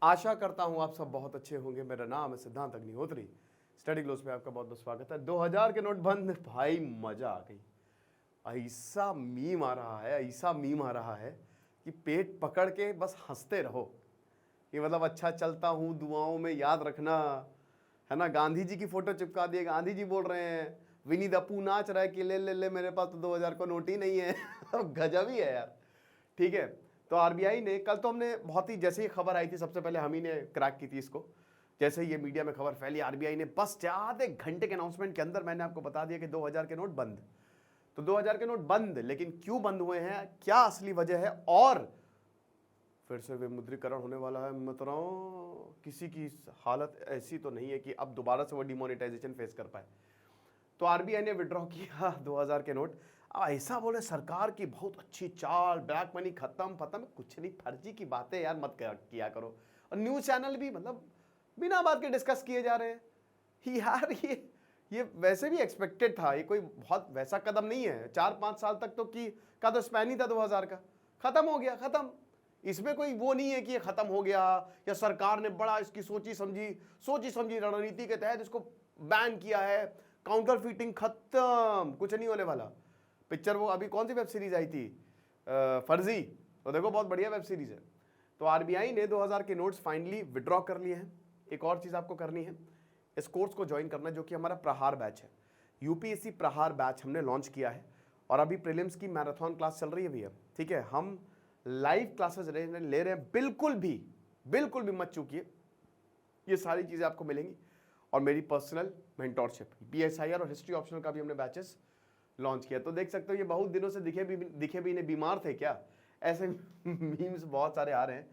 आशा करता हूं आप सब बहुत अच्छे होंगे। मेरा नाम है सिद्धांत अग्निहोत्री। स्टडी ग्लोस में आपका बहुत बहुत स्वागत है। 2000 के नोट बंद, भाई मजा आ गई। ऐसा मीम आ रहा है, ऐसा मीम आ रहा है कि पेट पकड़ के बस हंसते रहो कि मतलब अच्छा चलता हूं, दुआओं में याद रखना, है ना। गांधी जी की फोटो चिपका दिए, गांधी जी बोल रहे हैं, विनी दप्पू नाच रहा है कि ले ले ले मेरे पास तो 2000 का नोट ही नहीं है। गजब ही है यार। ठीक है, तो आरबीआई ने कल, तो हमने बहुत ही, जैसे ही खबर आई थी सबसे पहले हम ही ने क्रैक की थी इसको। जैसे ही ये मीडिया में खबर फैली, आरबीआई ने बस आधे घंटे के अनाउंसमेंट के अंदर मैंने आपको बता दिया कि 2000 के नोट बंद। तो 2000 के नोट बंद, लेकिन क्यों बंद हुए हैं, क्या असली वजह है, और फिर से विमुद्रीकरण होने वाला है। मतलब किसी की हालत ऐसी तो नहीं है कि अब दोबारा से वो डिमोनेटाइजेशन फेस कर पाए। तो आरबीआई ने विड्रॉ किया 2000 के नोट। अब ऐसा बोले सरकार की बहुत अच्छी चाल, ब्लैक मनी खत्म, कुछ नहीं, फर्जी की बातें यार मत किया करो। और न्यूज चैनल भी मतलब बिना बात के डिस्कस किए जा रहे हैं यार। ये वैसे भी एक्सपेक्टेड था, ये कोई बहुत वैसा कदम नहीं है। 4-5 साल तक तो का तो स्पैन ही था 2000 का, खत्म हो गया, खत्म। इसमें कोई वो नहीं है कि ये खत्म हो गया या सरकार ने बड़ा इसकी सोची समझी रणनीति के तहत इसको बैन किया है, काउंटर फीटिंग खत्म, कुछ नहीं होने वाला। पिक्चर वो अभी कौन सी वेब सीरीज आई थी, फर्जी, तो देखो बहुत बढ़िया वेब सीरीज है। तो आरबीआई ने 2000 के नोट्स फाइनली विड्रॉ कर लिए हैं। एक और चीज आपको करनी है, इस कोर्स को ज्वाइन करना है जो कि हमारा प्रहार बैच है। यूपीएससी प्रहार बैच हमने लॉन्च किया है और अभी प्रीलिम्स की मैराथन क्लास चल रही है भैया। ठीक है, हम लाइव क्लासेस ले रहे हैं, बिल्कुल भी मत चूकिए। ये सारी चीजें आपको मिलेंगी और मेरी पर्सनल मेंटोरशिप, पीएसआईआर और हिस्ट्री ऑप्शनल का भी हमने बैचेस लॉन्च किया। तो देख सकते हो ये बहुत दिनों से दिखे भी इन्हें बीमार थे क्या, ऐसे मीम्स बहुत सारे आ रहे हैं।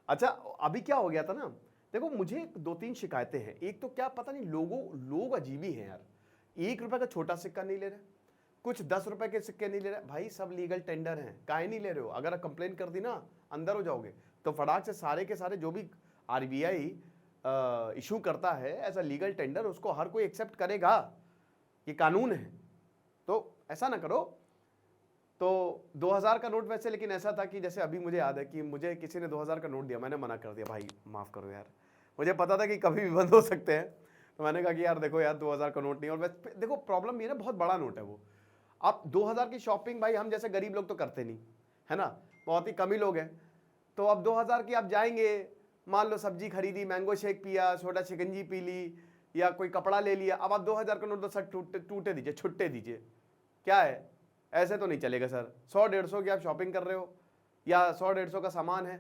अच्छा, अभी क्या हो गया था ना, देखो मुझे 2-3 शिकायतें हैं। एक तो क्या पता नहीं, लोग अजीब ही हैं यार। 1 रुपए का छोटा सिक्का नहीं ले रहे, कुछ 10 रुपए के सिक्के नहीं ले रहे। भाई सब लीगल टेंडर हैं, काहे नहीं ले रहे हो? अगर कंप्लेन कर दी ना, अंदर हो जाओगे। तो फटाक से सारे के सारे जो भी आरबीआई इशू करता है एज अ लीगल टेंडर, उसको हर कोई एक्सेप्ट करेगा, ये कानून है। तो ऐसा ना करो। तो 2000 का नोट वैसे, लेकिन ऐसा था कि जैसे अभी मुझे याद है कि मुझे किसी ने 2000 का नोट दिया, मैंने मना कर दिया, भाई माफ करो यार, मुझे पता था कि कभी भी बंद हो सकते हैं। तो मैंने कहा कि यार देखो यार 2000 का नोट नहीं। और वैसे देखो प्रॉब्लम ये ना, बहुत बड़ा नोट है वो। अब 2000 की शॉपिंग भाई हम जैसे गरीब लोग तो करते नहीं, है ना, बहुत ही कम ही लोग हैं। तो अब 2000 की आप जाएंगे, मान लो सब्जी खरीदी, मैंगो शेक पिया, छोटा शिकंजी पी ली, या कोई कपड़ा ले लिया, अब आप 2000 का नोट तो सर टूटे दीजिए, छुट्टे दीजिए, क्या है? ऐसे तो नहीं चलेगा सर। 100-150 की आप शॉपिंग कर रहे हो या 100-150 का सामान है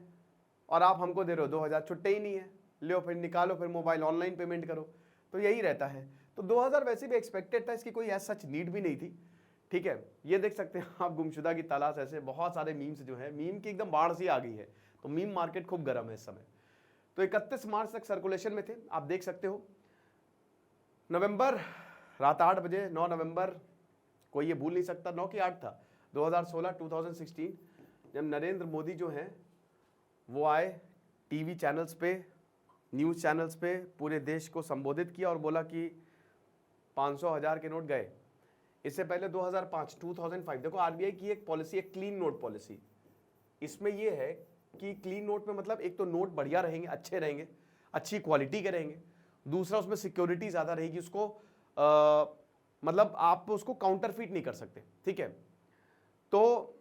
और आप हमको दे रहे हो 2000, छुट्टे ही नहीं है। लो फिर निकालो, फिर मोबाइल ऑनलाइन पेमेंट करो, तो यही रहता है। तो 2000 वैसे भी एक्सपेक्टेड था, इसकी कोई ऐसा सच नीड भी नहीं थी। ठीक है, ये देख सकते हैं आप, गुमशुदा की तलाश, ऐसे बहुत सारे मीम्स जो है, मीम की एकदम बाढ़ सी आ गई है। तो मीम मार्केट खूब गर्म है इस समय। तो 31 मार्च तक सर्कुलेशन में थे, आप देख सकते हो। नवंबर रात 8 बजे, 9 नवंबर, कोई ये भूल नहीं सकता, 9 की 8 था 2016 जब नरेंद्र मोदी जो हैं वो आए, टीवी चैनल्स पे, न्यूज़ चैनल्स पे पूरे देश को संबोधित किया और बोला कि 500,000 के नोट गए। इससे पहले 2005 देखो आरबीआई की एक पॉलिसी है, क्लीन नोट पॉलिसी। इसमें यह है कि क्लीन नोट में मतलब एक तो नोट बढ़िया रहेंगे, अच्छे रहेंगे, अच्छी क्वालिटी के रहेंगे। दूसरा, उसमें सिक्योरिटी ज्यादा रहेगी, उसको मतलब आप उसको काउंटरफीट नहीं कर सकते। ठीक है, तो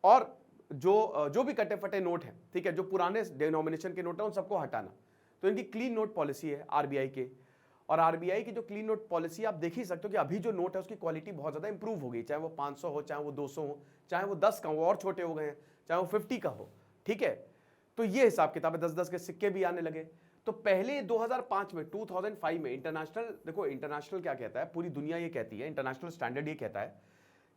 और जो भी कटे फटे नोट हैं, ठीक है, जो पुराने डिनोमिनेशन के नोट हैं उन सबको हटाना। तो इनकी क्लीन नोट पॉलिसी है आरबीआई के। और आरबीआई की जो क्लीन नोट पॉलिसी, आप देख ही सकते हो कि अभी जो नोट है उसकी क्वालिटी बहुत ज्यादा इंप्रूव हो गई, चाहे वो 500 हो, चाहे वो 200 हो, चाहे वो 10 का हो, और छोटे हो गए हैं, चाहे वो 50 का हो। ठीक है, तो ये हिसाब किताब है, 10-10 के सिक्के भी आने लगे। तो पहले 2005 में, 2005 में इंटरनेशनल, देखो इंटरनेशनल क्या कहता है, पूरी दुनिया ये कहती है, इंटरनेशनल स्टैंडर्ड ये कहता है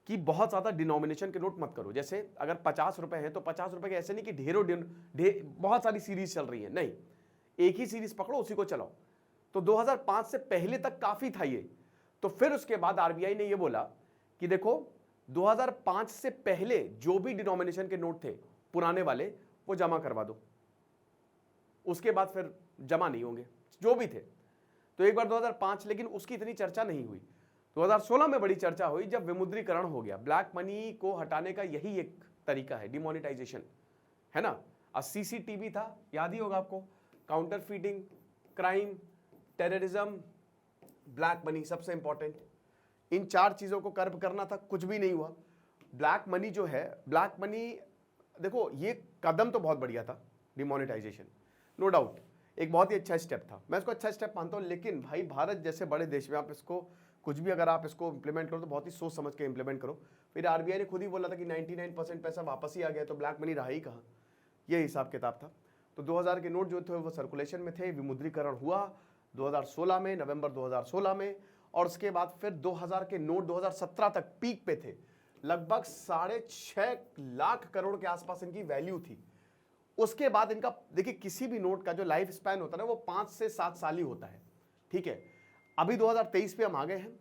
कि बहुत ज्यादा डिनोमिनेशन के नोट मत करो। जैसे अगर 50 रुपए हैं तो 50 रुपए के ऐसे नहीं कि ढेरों बहुत सारी सीरीज चल रही है, नहीं, एक ही सीरीज पकड़ो, उसी को चलाओ। तो 2005 से पहले तक काफी था ये। तो फिर उसके बाद आरबीआई ने ये बोला कि देखो 2005 से पहले जो भी डिनोमिनेशन के नोट थे पुराने वाले, वो जमा करवा दो, उसके बाद फिर जमा नहीं होंगे जो भी थे। तो एक बार 2005, लेकिन उसकी इतनी चर्चा नहीं हुई। 2016 में बड़ी चर्चा हुई जब विमुद्रीकरण हो गया। ब्लैक मनी को हटाने का यही एक तरीका है, डिमोनेटाइजेशन, है ना। CCTV था, याद ही होगा आपको, counter feeding, crime, terrorism, black money, सबसे इंपॉर्टेंट इन 4 चीजों को कर्ब करना था, कुछ भी नहीं हुआ। ब्लैक मनी जो है, ब्लैक मनी देखो ये कदम तो बहुत बढ़िया था, डिमोनेटाइजेशन, नो डाउट एक बहुत ही अच्छा स्टेप था, मैं इसको अच्छा स्टेप मानता हूं। लेकिन भाई भारत जैसे बड़े देश में आप इसको कुछ भी अगर आप इसको इंप्लीमेंट करो तो बहुत ही सोच समझ के इंप्लीमेंट करो। फिर आरबीआई ने खुद ही बोला था कि 99% पैसा वापस ही आ गया, तो ब्लैक मनी रहा ही कहाँ, ये हिसाब किताब था। तो 2000 के नोट जो थे वो सर्कुलेशन में थे, विमुद्रीकरण हुआ 2016 में, नवंबर 2016 में, और उसके बाद फिर 2000 के नोट 2017 तक पीक पे थे, लगभग 6.5 लाख करोड़ के आसपास इनकी वैल्यू थी। उसके बाद इनका देखिए किसी भी नोट का जो लाइफ स्पैन होता है ना वो 5 से 7 साल ही होता है, ठीक है। अभी 2023 पे हम आ गए हैं,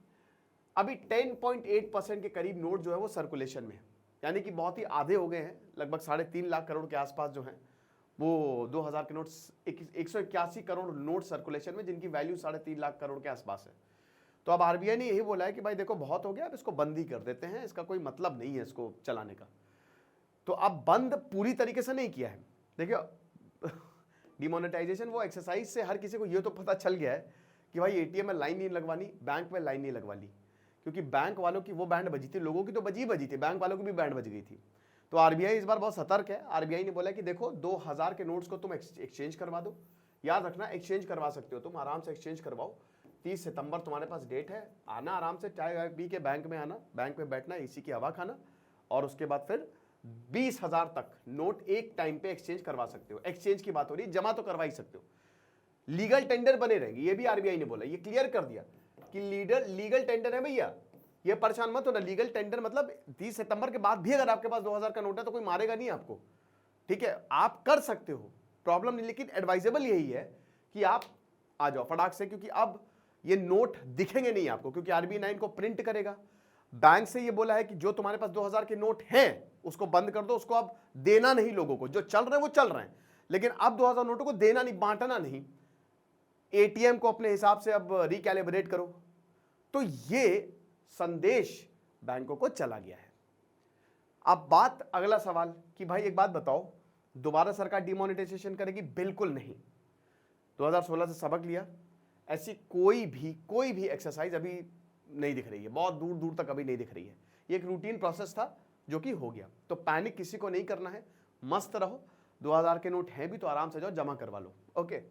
अभी 10.8% के करीब नोट जो है वो सर्कुलेशन में है, यानी कि बहुत ही आधे हो गए हैं, लगभग 3.5 लाख करोड़ के आसपास जो है वो 2000 के नोट, 181 करोड़ नोट सर्कुलेशन में, जिनकी वैल्यू 3.5 लाख करोड़ के आसपास है। तो अब आरबीआई ने यही बोला है कि भाई देखो बहुत हो गया, अब इसको बंद ही कर देते हैं, इसका कोई मतलब नहीं है इसको चलाने का। तो अब बंद पूरी तरीके से नहीं किया है, देखिए डिमोनेटाइजेशन वो एक्सरसाइज से हर किसी को ये तो पता चल गया है कि भाई एटीएम में लाइन नहीं लगवानी, बैंक में लाइन नहीं लगवानी, क्योंकि बैंक वालों की वो बैंड बजी थी, लोगों की तो बजी थी, बैंक वालों की भी बैंड बज गई थी। तो आरबीआई इस बार बहुत सतर्क है। आरबीआई ने बोला कि देखो 2000 के नोट्स को तुम एक्सचेंज करवा दो, याद रखना एक्सचेंज करवा सकते हो तुम, आराम से एक्सचेंज करवाओ। 30 सितंबर तुम्हारे पास डेट है, आना आराम से, चाय वाय पी के बैंक में आना, बैंक में बैठना, एसी की हवा खाना, और उसके बाद फिर 20,000 तक नोट एक टाइम पे एक्सचेंज करवा सकते हो। एक्सचेंज की बात हो रही है, जमा तो करवा ही सकते हो, लीगल टेंडर बने रहेंगे, ये भी आरबीआई ने बोला, ये क्लियर कर दिया कि लीगल टेंडर है भैया, ये परेशान मत होना। लीगल टेंडर मतलब 30 सितंबर के बाद भी अगर आपके पास 2000 का नोट है तो कोई मारेगा नहीं आपको, ठीक है, आप कर सकते हो, प्रॉब्लम नहीं। लेकिन एडवाइजेबल यही है कि आप आ जाओ फटाक से, क्योंकि अब ये नोट दिखेंगे नहीं आपको, क्योंकि आरबीआई 9 को प्रिंट करेगा। बैंक से ये बोला है कि जो तुम्हारे पास 2000 के नोट हैं उसको बंद कर दो, उसको अब देना नहीं लोगों को, जो चल रहे हैं वो चल रहे हैं, लेकिन अब 2000 नोटों को देना नहीं, बांटना नहीं, एटीएम को अपने हिसाब से अब रिकैलिब्रेट करो। तो ये संदेश बैंकों को चला गया है। अब बात अगला सवाल कि भाई एक बात बताओ, दोबारा सरकार डिमोनेटाइजेशन करेगी? बिल्कुल नहीं। 2016 से सबक लिया, ऐसी कोई भी एक्सरसाइज अभी नहीं दिख रही है, बहुत दूर दूर तक अभी नहीं दिख रही है। ये एक रूटीन प्रोसेस था जो कि हो गया, तो पैनिक किसी को नहीं करना है, मस्त रहो। 2000 के नोट हैं भी तो आराम से जाओ जमा करवा लो, ओके,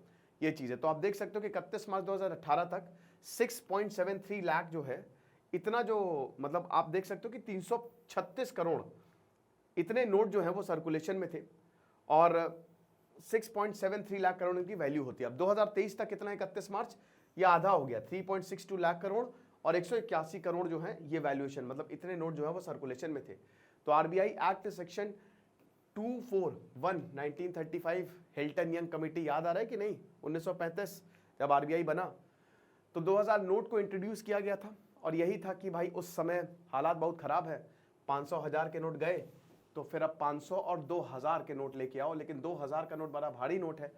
ये चीज़ है। तो आप देख सकते हो कि 31 मार्च 2018 तक 6.73 लाख जो है, इतना जो मतलब आप देख सकते हो कि 336 करोड़ इतने नोट जो है वो सर्कुलेशन में थे, और 6.73 लाख करोड़ की वैल्यू होती है। अब 2023 तक कितना है 31 मार्च, ये आधा हो गया, 3.62 लाख करोड़ और 181 करोड़ जो है ये वैल्यूएशन, मतलब इतने नोट जो है वो सर्कुलेशन में थे। तो RBI act section 241 1935 Hilton young committee, याद आ रहा है कि नहीं, 1935 जब आरबीआई बना तो 2000 नोट को इंट्रोड्यूस किया गया था, और यही था कि भाई उस समय हालात बहुत खराब है, 500 1000 के नोट गए, तो फिर अब 500 और 2000 के नोट लेके आओ। लेकिन 2000 का नोट बड़ा भारी नोट है,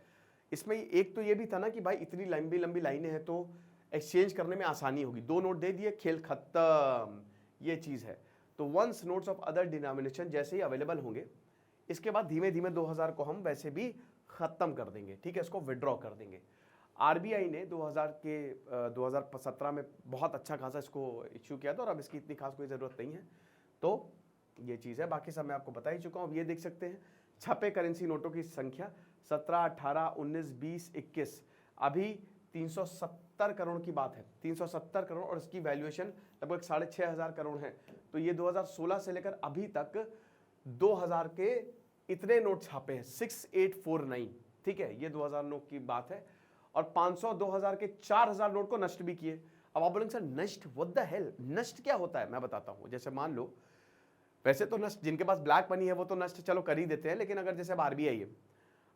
इसमें एक तो ये भी था ना कि भाई इतनी लंबी लंबी लाइनें हैं तो एक्सचेंज करने में आसानी होगी, 2 नोट दे दिए, खेल खत्म, ये चीज़ है। तो once notes of other denomination जैसे ही अवेलेबल होंगे, इसके बाद धीमे धीमे 2000 को हम वैसे भी ख़त्म कर देंगे, ठीक है, इसको विड्रॉ कर देंगे। आरबीआई ने 2017 में बहुत अच्छा खासा इसको इश्यू किया था, और अब इसकी इतनी खास कोई ज़रूरत नहीं है। तो ये चीज़ है, बाकी सब मैं आपको बता ही चुका हूँ। अब ये देख सकते हैं छपे करेंसी नोटों की संख्या 17, 18, 19, 20, 21, अभी 370 करोड़ की बात है, 370 करोड़, और इसकी वैल्यूएशन लगभग 6500 करोड़ है। तो ये 2016 से लेकर अभी तक 2000 के इतने नोट छापे हैं, 6849, ठीक है, ये 2000 नोट की बात है। और 500 2000 के 4000 नोट को नष्ट भी किए। अब आप बोलेंगे सर नष्ट, व्हाट द हेल, नष्ट क्या होता है? मैं बताता हूँ। जैसे मान लो, वैसे तो नष्ट जिनके पास ब्लैक मनी है वो तो नष्ट चलो कर ही देते हैं, लेकिन अगर जैसे अब आरबीआई है,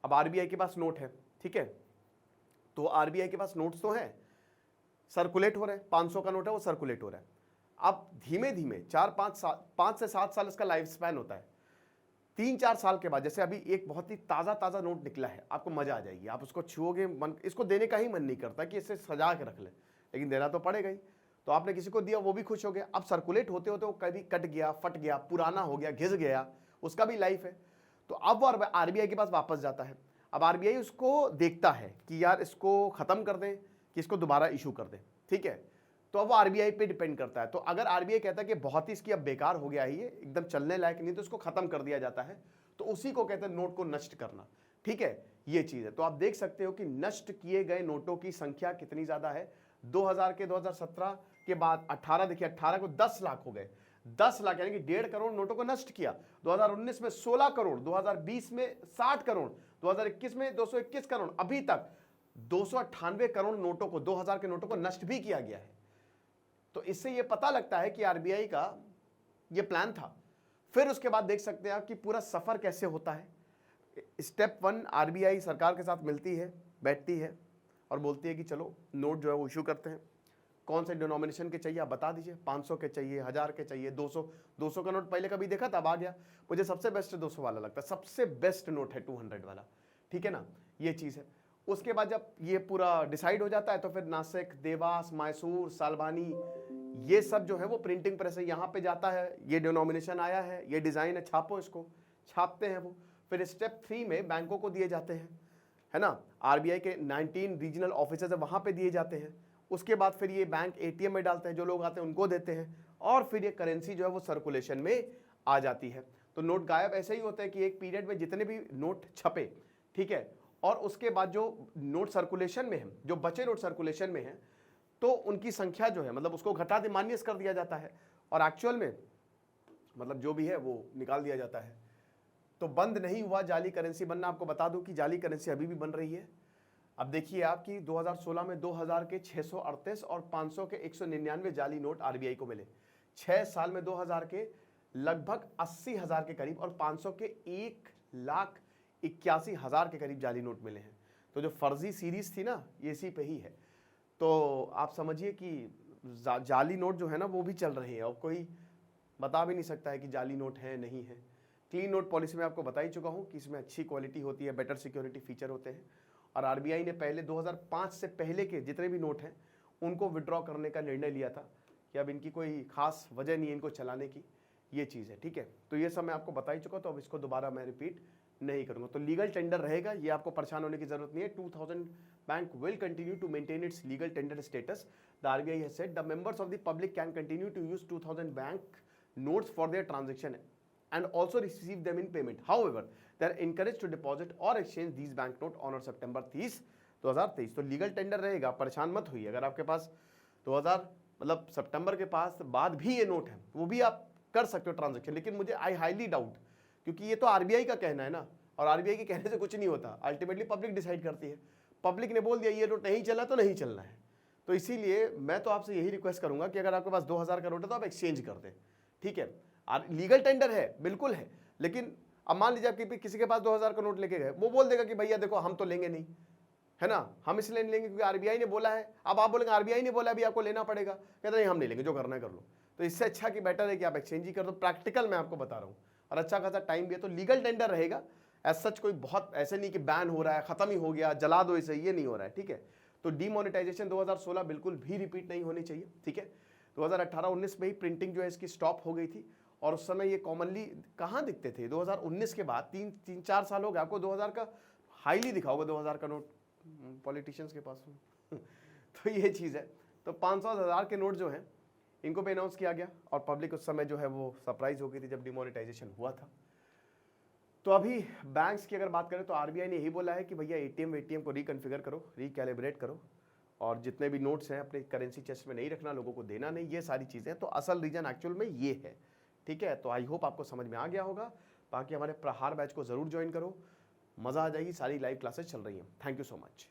अब आरबीआई के पास नोट है, ठीक है, तो आरबीआई के पास नोट्स तो हैं, सर्कुलेट हो रहे हैं, 500 का नोट है वो सर्कुलेट हो रहा है। अब धीमे धीमे 5 से 7 साल इसका लाइफ स्पैन होता है। 3-4 साल के बाद, जैसे अभी एक बहुत ही ताज़ा नोट निकला है, आपको मजा आ जाएगी, आप उसको छुओगे, मन इसको देने का ही मन नहीं करता कि इसे सजा के रख ले, लेकिन देना तो पड़ेगा ही। तो आपने किसी को दिया, वो भी खुश हो गया। अब सर्कुलेट होते होते वो कभी कट गया, फट गया, पुराना हो गया, घिस गया, उसका भी लाइफ है। तो अब वो आरबीआई के पास वापस जाता है। अब आरबीआई उसको देखता है कि यार इसको ख़त्म कर दें कि इसको दोबारा इशू कर दें, ठीक है। तो अब वो आरबीआई पे डिपेंड करता है। तो अगर आरबीआई कहता है कि बहुत ही इसकी अब बेकार हो गया है, ये एकदम चलने लायक नहीं, तो इसको ख़त्म कर दिया जाता है। तो उसी को कहते हैं नोट को नष्ट करना, ठीक है, ये चीज़ है। तो आप देख सकते हो कि नष्ट किए गए नोटों की संख्या कितनी ज़्यादा है। 2017 के बाद 18, देखिए 18 को 10 लाख हो गए, 10 लाख यानी कि 1.5 करोड़ नोटों को नष्ट किया। 2019 में 16 करोड़, 2020 में 60 करोड़, 2021 में 221 करोड़, अभी तक 298 करोड़ नोटों को, 2000 के नोटों को नष्ट भी किया गया है। तो इससे यह पता लगता है कि आरबीआई का यह प्लान था। फिर उसके बाद देख सकते हैं आप कि पूरा सफर कैसे होता है। स्टेप 1, आरबीआई सरकार के साथ मिलती है, बैठती है और बोलती है कि चलो नोट जो है वो इशू करते हैं। कौन से डिनोमिनेशन के चाहिए आप बता दीजिए, 500 के चाहिए, 1000 के चाहिए, 200 का नोट पहले कभी देखा था, अब आ गया। मुझे सबसे बेस्ट 200 वाला लगता है, सबसे बेस्ट नोट है 200 वाला, ठीक है ना, ये चीज़ है। उसके बाद जब ये पूरा डिसाइड हो जाता है तो फिर नासिक, देवास, मैसूर, सालबानी, ये सब जो है वो प्रिंटिंग प्रेस है, यहाँ पे जाता है, ये डिनोमिनेशन आया है, ये डिज़ाइन है, छापो इसको, छापते हैं वो। फिर स्टेप 3 में बैंकों को दिए जाते हैं, है ना, आरबीआई के 19 रीजनल ऑफिसर्स है वहाँ पे दिए जाते हैं। उसके बाद फिर ये बैंक एटीएम में डालते हैं, जो लोग आते हैं उनको देते हैं, और फिर ये करेंसी जो है वो सर्कुलेशन में आ जाती है। तो नोट गायब ऐसे ही होते हैं कि एक पीरियड में जितने भी नोट छपे, ठीक है, और उसके बाद जो नोट सर्कुलेशन में है, जो बचे नोट सर्कुलेशन में हैं, तो उनकी संख्या जो है मतलब उसको घटा दिमानियस कर दिया जाता है, और एक्चुअल में मतलब जो भी है वो निकाल दिया जाता है। तो बंद नहीं हुआ जाली करेंसी बनना। आपको बता दूं कि जाली करेंसी अभी भी बन रही है। अब देखिए आपकी 2016 में 2000 के 638 और 500 के 199 जाली नोट आरबीआई को मिले। 6 साल में 2000 के लगभग 80,000 के करीब और 500 के 1,81,000 के करीब जाली नोट मिले हैं। तो जो फर्जी सीरीज थी ना, ये इसी पे ही है। तो आप समझिए कि जाली नोट जो है ना वो भी चल रही है, और कोई बता भी नहीं सकता है कि जाली नोट है नहीं है। क्लीन नोट पॉलिसी में आपको बता ही चुका हूँ कि इसमें अच्छी क्वालिटी होती है, बेटर सिक्योरिटी फीचर होते हैं। और आरबीआई ने पहले 2005 से पहले के जितने भी नोट हैं उनको विड्रॉ करने का निर्णय लिया था कि अब इनकी कोई खास वजह नहीं है इनको चलाने की, ये चीज़ है, ठीक है। तो ये सब मैं आपको बता ही चुका, तो अब इसको दोबारा मैं रिपीट नहीं करूँगा। तो लीगल टेंडर रहेगा, ये आपको परेशान होने की जरूरत नहीं है। 2000 bank will continue to maintain its legal tender status. The RBI has said the members of the public can continue to use 2000 bank notes for their transaction and also receive them in payment. However, they are encouraged to deposit or exchange these banknote on or September 30, 2023। तो legal tender रहेगा, परेशान मत हुई। अगर आपके पास 2000 मतलब सितंबर के पास बाद भी ये नोट है, वो भी आप कर सकते हो ट्रांजेक्शन, लेकिन मुझे आई हाईली डाउट, क्योंकि ये तो आरबीआई का कहना है ना, और आरबीआई के कहने से कुछ नहीं होता, अल्टीमेटली पब्लिक डिसाइड करती है। पब्लिक ने बोल दिया ये नोट नहीं चला तो नहीं चलना है। तो इसीलिए मैं तो आपसे यही रिक्वेस्ट करूंगा कि अगर आपके पास 2000 का नोट है तो आप एक्सचेंज कर दें, ठीक है। लीगल टेंडर है, बिल्कुल है, लेकिन अब मान लीजिए आप किसी के पास 2000 का नोट लेके गए, वो बोल देगा कि भैया देखो हम तो लेंगे नहीं, है ना, हम इसलिए नहीं लेंगे क्योंकि आरबीआई ने बोला है। अब आप बोलेंगे आरबीआई ने बोला अभी आपको लेना पड़ेगा, कहते नहीं हम नहीं लेंगे, जो करना है कर लो। तो इससे अच्छा कि बेटर है कि आप एक्सचेंज ही कर दो। प्रैक्टिकल मैं आपको बता रहा हूँ, और अच्छा खासा टाइम भी है। तो लीगल टेंडर रहेगा, एज सच कोई बहुत ऐसे नहीं कि बैन हो रहा है, खत्म ही हो गया, जला दो इसे, ये नहीं हो रहा है, ठीक है। तो डीमोनेटाइजेशन 2016 बिल्कुल भी रिपीट नहीं होनी चाहिए, ठीक है। 2018-19 में ही प्रिंटिंग जो है इसकी स्टॉप हो गई थी, और उस समय ये कॉमनली कहाँ दिखते थे। 2019 के बाद 3-4 साल हो गए, आपको 2000 का हाईली दिखा होगा, 2000 का नोट पॉलिटिशियंस के पास तो ये चीज़ है। तो 500-1000 के नोट जो हैं इनको भी अनाउंस किया गया, और पब्लिक उस समय जो है वो सरप्राइज हो गई थी जब डिमोनेटाइजेशन हुआ था। तो अभी बैंक्स की अगर बात करें तो आरबीआई ने यही बोला है कि भैया एटीएम को रिकन्फिगर करो, रिकैलिब्रेट करो, और जितने भी नोट्स हैं अपने करेंसी चेस्ट में नहीं रखना, लोगों को देना नहीं, ये सारी चीज़ें। तो असल रीजन एक्चुअल में ये है, ठीक है। तो आई होप आपको समझ में आ गया होगा। बाकी हमारे प्रहार बैच को ज़रूर ज्वाइन करो, मज़ा आ जाएगी, सारी लाइव क्लासेस चल रही हैं। Thank you so much.